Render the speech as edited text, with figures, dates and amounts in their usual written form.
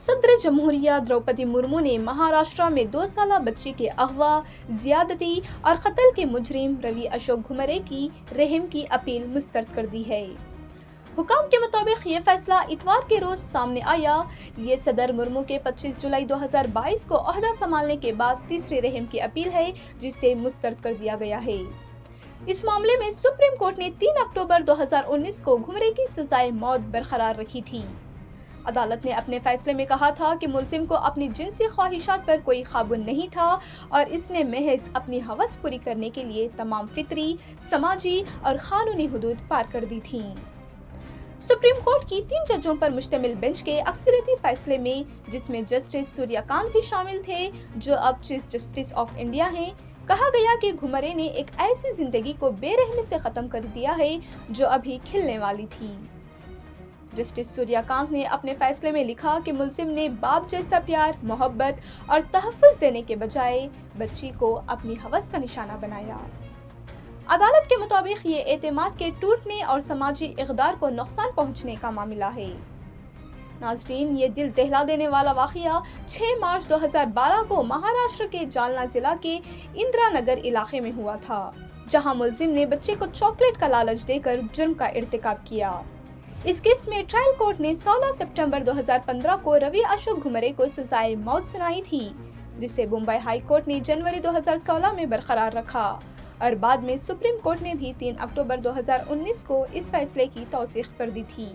صدر جمہوریہ द्रौपदी मुर्मू ने महाराष्ट्र में 2 साला बच्ची के अगवा, ज्यादती और कत्ल के मुजरिम रवि अशोक घुमरे की रहम की अपील मुस्तरद कर दी है। हुकाम के मुताबिक ये फैसला इतवार के रोज सामने आया। ये सदर मुर्मू के 25 जुलाई 2022 को ओहदा संभालने के बाद तीसरी रहम की अपील है, जिसे मुस्तरद कर दिया गया है। इस मामले में सुप्रीम कोर्ट ने 3 अक्टूबर 2019 को घुमरे की सजाए मौत बरकरार रखी थी। अदालत ने अपने फैसले में कहा था कि मुलजिम को अपनी जिनसी ख्वाहिशात पर कोई काबू नहीं था और इसने महज अपनी हवस पूरी करने के लिए तमाम फितरी, समाजी और कानूनी हदूद पार कर दी थीं। सुप्रीम कोर्ट की 3 जजों पर मुश्तमिल बेंच के अक्सरियती फैसले में, जिसमें जस्टिस सूर्यकांत भी शामिल थे जो अब चीफ जस्टिस ऑफ इंडिया हैं, कहा गया कि घुमरे ने एक ऐसी जिंदगी को बेरहमी से ख़त्म कर दिया है जो अभी खिलने वाली थी। जस्टिस सूर्यकांत ने अपने फैसले में लिखा कि मुलजिम ने बाप जैसा प्यार, मोहब्बत और तहफ़्फ़ुज़ देने के बजाय बच्ची को अपनी हवस का निशाना बनाया। अदालत के मुताबिक ये एतमाद के टूटने और समाजी इक़दार को नुकसान पहुंचने का मामला है। नाज़रीन, ये दिल दहला देने वाला वाक़या 6 मार्च 2012 को महाराष्ट्र के जालना ज़िला के इंदिरा नगर इलाके में हुआ था, जहां मुलजिम ने बच्चे को चॉकलेट का लालच देकर जुर्म का इर्तिकाब किया। इस केस में ट्रायल कोर्ट ने 16 सितंबर 2015 को रवि अशोक घुमरे को सजाए मौत सुनाई थी, जिसे मुंबई हाई कोर्ट ने जनवरी 2016 में बरकरार रखा और बाद में सुप्रीम कोर्ट ने भी 3 अक्टूबर 2019 को इस फैसले की तौसीक़ कर दी थी।